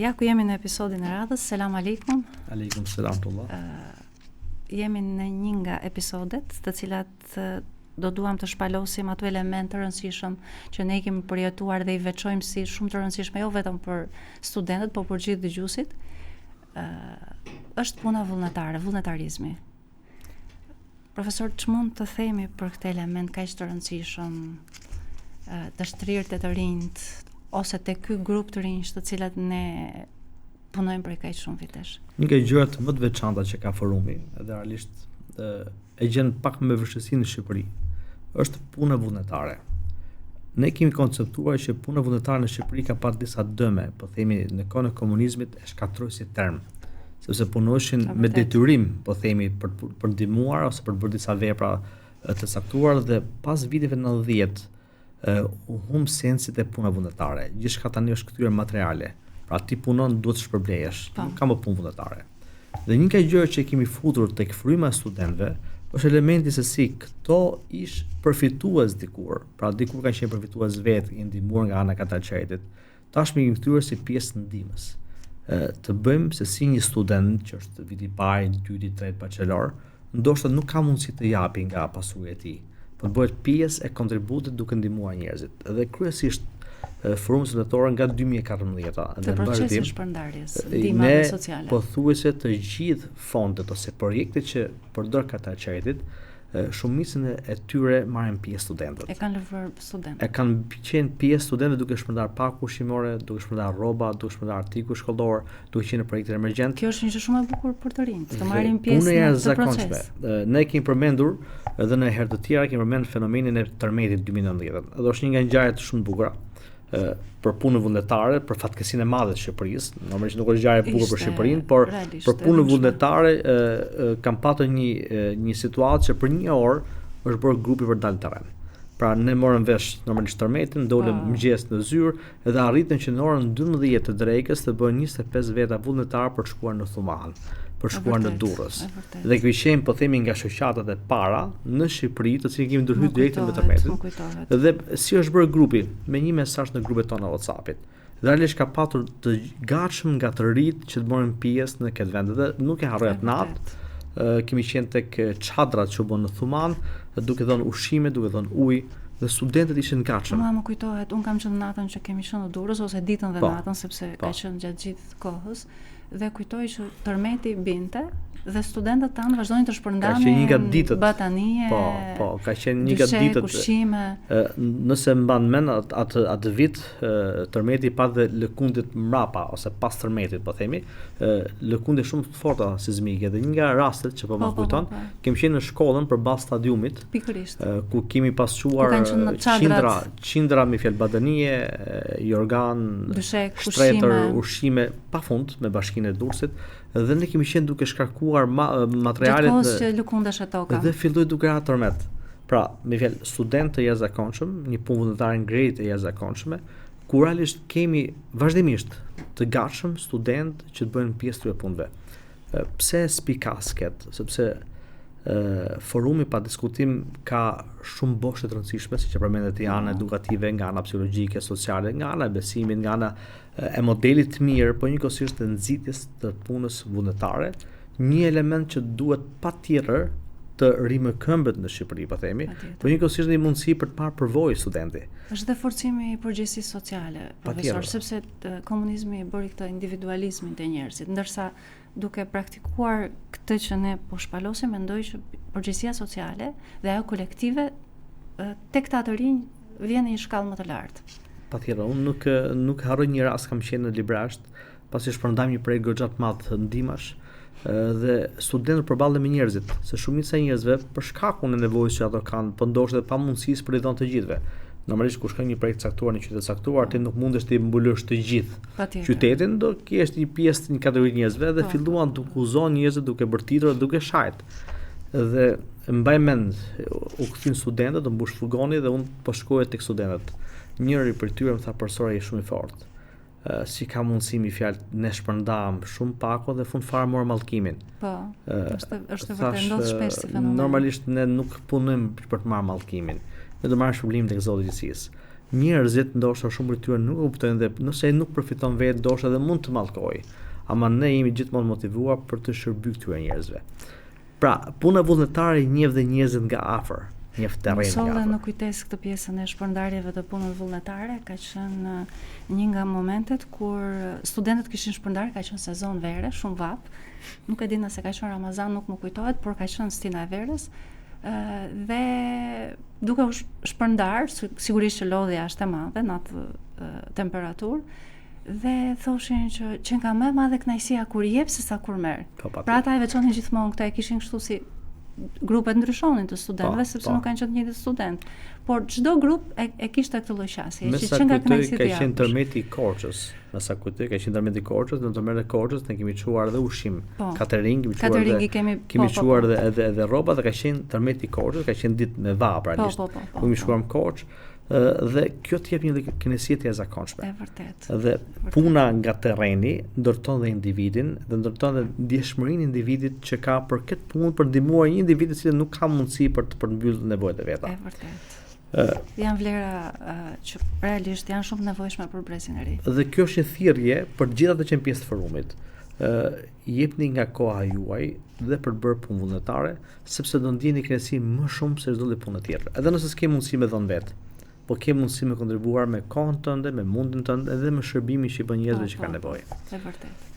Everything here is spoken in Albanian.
Ja ku jemi në episodin e radhës. Selam aleikum. Aleikum selam tullah. Jemi në një nga episodet të cilat do duam të shpalosim ato elemente të rëndësishëm që ne i kemi përjetuar dhe i veçojmë si shumë të rëndësishme jo vetëm për studentët, por për gjithë dëgjuesit. Është puna vullnetare, vullnetarizmi. Profesor, ç'mund të themi për këtë element kaq të rëndësishëm të shtrirët e të rinjt ose të ky grup të rinj të cilat ne punojmë për kaq shumë vitesh? Një nga gjërat më të veçanta që ka forumi, edhe realisht e gjen pak me vështirësi në Shqipëri, është puna vullnetare. Ne kemi konceptuar që puna vullnetare në Shqipëri ka pas disa dëme, po themi në kohën e komunizmit e shkatroi si term, sepse punoshin me detyrim, po themi për ndihmuar ose për bërë disa vepra të saktuara dhe pas viteve 90 u humb sensi te puna vullnetare. Gjithçka tani është kthyer materiale. Pra ti punon duhet të shpërblejesh, nuk ka më punë vullnetare. Dhe një nga gjërat që kemi futur tek fryma e studentëve është elementi se si këto ish përfitues dikur. Pra dikur kanë qenë përfitues vetë, i ndihmuar nga ana e çajetit. Tashmë i kemi kthyer si pjesë të ndihmës. Të bëjmë se si një student që është viti i parë, i dytë, i tretë bachelor, ndoshta nuk ka mundësi të japi nga pasuria e tij, por bëhet pjesë e kontributit duke ndihmuar njerëzit. Dhe kryesisht forumi studentor nga 2014 dhe procesin shpërndarjes, ndihmave sociale. Ne pothuajse të gjithë fondet ose projektet që përdor Kataqetit, shumicën e tyre marrin pjesë studentët. E kanë lëvër studentët. E kanë qenë pjesë studentët duke shpërndar pakë ushqimore, duke shpërndar rroba, duke shpërndar artikuj shkollor, duke qenë në projekte emergjente. Kjo është një gjë shumë e bukur për të rinjt, të marrin pjesë në këtë proces. Ne kemi përmendur edhe në herë të tjera kemi përmendur fenomenin e tërmetit 2019. Edhe është një nga ngjarjet shumë të bukura për punën vullnetare, për fatkeqësinë e madhe të Shqipërisë. Normalisht nuk është ngjarje e bukur për Shqipërinë, por për punën vullnetare kam patur një situatë që për një orë është bërë grupi për dalë në terren. Pra ne morëm vesh normalisht tërmetin, dolëm mëngjes në zyrë dhe arritëm që në orën 12 të drekës të bëhen 25 veta vullnetar për të shkuar në Thuman, për shkuar në Durrës. Dhe kjo qenë, po themi, nga shoqatat e para në Shqipëri, të cilën kemi ndërhyrë direkt me tërmetin. Dhe si është bërë grupi? Me një mesazh në grupet tona WhatsAppit. Dhe realisht ka patur të gatshëm nga të rit që të morën pjesë në këtë vend. Dhe nuk e harroj atë natë. Kemi qenë tek çadrat që u bën në Thuman, duke dhënë ushqime, duke dhënë ujë. Dhe studentët ishin gatshëm. Më kujtohet, unë kam qenë natën që kemi qenë në Durrës ose ditën dhe natën sepse ka qenë gjatë gjithë kohës. Dhe kujtoj që tërmeti binte dhe studentët tanë vazhdonin të shpërndanin batanie, ka qenë një nga ditët ushqime. Nëse mban mend atë vit, tërmeti pa dhe lëkundit mrapa ose pas tërmetit, po themi, lëkundje shumë të forta sismike dhe një nga rastet që po më kujton, kemi qenë në shkollën përballë stadiumit, pikërisht, ku kemi pasquar qindra me fjalë batanie, jorgan, shtretër, ushqime pafund me Bashkinë e Durrësit. Dhe ne kemi qenë duke shkarkuar materialet që lëkundesh ato ka. Dhe filloi duke ra tërmet. Pra, me fjalë student të jashtëzakonshëm, një punë vullnetare ngretë e jashtëzakonshme, ku realisht kemi vazhdimisht të gatshëm student që të bëjnë pjesë të punëve. Pse spikasket? Sepse forumi pa diskutim ka shumë boshte të rëndësishme, siç e përmendet nga ana edukative, nga ana psikologjike, sociale, nga ana e besimit, nga ana e modelit të mirë, por njëkohësisht të nxitjes të punës vullnetare, një element që duhet patjetër të rimëkëmbet në Shqipëri, po themi, por njëkohësisht një mundësi për të marrë përvojë studenti. Është dhe forcimi i përgjegjësisë sociale, profesor, sepse komunizmi bëri këtë individualizmin të njerëzit, ndërsa duke praktikuar këtë që ne po shpalosim, mendoj që përgjegjësia sociale dhe ajo kolektive tek ta të rinj vjen në një shkallë më të lartë. Patjetër, unë nuk harroj një rast kam qenë në Librasht, pasi shpërndam një projekt goxha të madh të ndihmash dhe studentët përballen me njerëzit, se shumica e njerëzve për shkakun e nevojës që ato kanë, po ndoshta pa mundësisë për i dhënë të gjithëve. Normalisht kur shkon një projekt caktuar në qytet caktuar, ti nuk mundesh të mbulësh të gjithë qytetin, do kesh një pjesë të një kategori njerëzve dhe filluan të akuzojnë njerëzit duke bërtitur, duke shajt. Dhe mbaj mend, u kthin studentët, u mbush furgoni dhe unë po shkoja tek studentët. Njëri për tyre më tha profesori je shumë i fortë. Si ka mundësi mi fjalë ne shpërndam shumë pako dhe fund fare mor mallkimin. Po. Është vërtet ndodh shpesh si fenomen. Normalisht ne nuk punojmë për të marrë mallkimin. Ne do marrim shpërblim tek Zoti i gjithësisë. njerëzit ndoshta shumë prej tyre nuk e kuptojnë dhe nëse ai nuk përfiton vetë, ndoshta edhe mund të mallkojë. Ama ne jemi gjithmonë motivuar për të shërbyer këtyre njerëzve. Pra, puna vullnetare i njeh dhe njerëzit nga afër, njeh terrenin nga Solla afër. në kujtes këtë pjesën e shpërndarjeve të punës vullnetare, ka qenë një nga momentet kur studentët kishin shpërndar, ka qenë sezon vere, shumë vap. Nuk e di nëse ka qenë Ramazan, nuk më kujtohet, por ka qenë stina e verës. Dhe duke u shpërndar, sigurisht që lodhja është e madhe në atë temperaturë, dhe thoshin që nga më e madhe kënaqësia kur jep se sa kur merr. Pra ata e veçonin gjithmonë këtë, e kishin kështu si grupet ndryshonin të studentëve sepse nuk kanë qenë të njëjtët student. Por çdo grup e kishte këtë lloj qasje, që nga kënaqësia ka qenë tërmeti i Korçës. Me sa kujtoj, ka qenë tërmeti i Korçës, në tërmetin e Korçës ne kemi çuar edhe ushqim, catering, kemi çuar edhe rroba dhe ka qenë tërmeti i Korçës, ka qenë ditë me vapra realisht. Kemi shkuar në Korçë dhe kjo t'jep një kënaqësi të jashtëzakonshme. E vërtet. Dhe puna nga terreni ndërton dhe individin dhe ndërton dhe ndjeshmërinë e individit që ka për këtë punë për ndihmuar një individ i cili nuk ka mundësi për të mbyllur nevojat e veta. E vërtet. Janë vlera që realisht janë shumë nevojshme për brezin e ri. Dhe kjo është një thirrje për gjithë ata që janë pjesë të forumit. Jepni nga koha juaj dhe për bërë punë vullnetare, sepse do ndjeni kënaqësi më shumë se çdo lloj pune tjetër. Edhe nëse s'ke mundësi me dhënë vet, po ke mundësi me kontribuar me kohën tënde, me mundin tënd edhe me shërbimin që i bën njerëzve që kanë nevojë. E vërtet.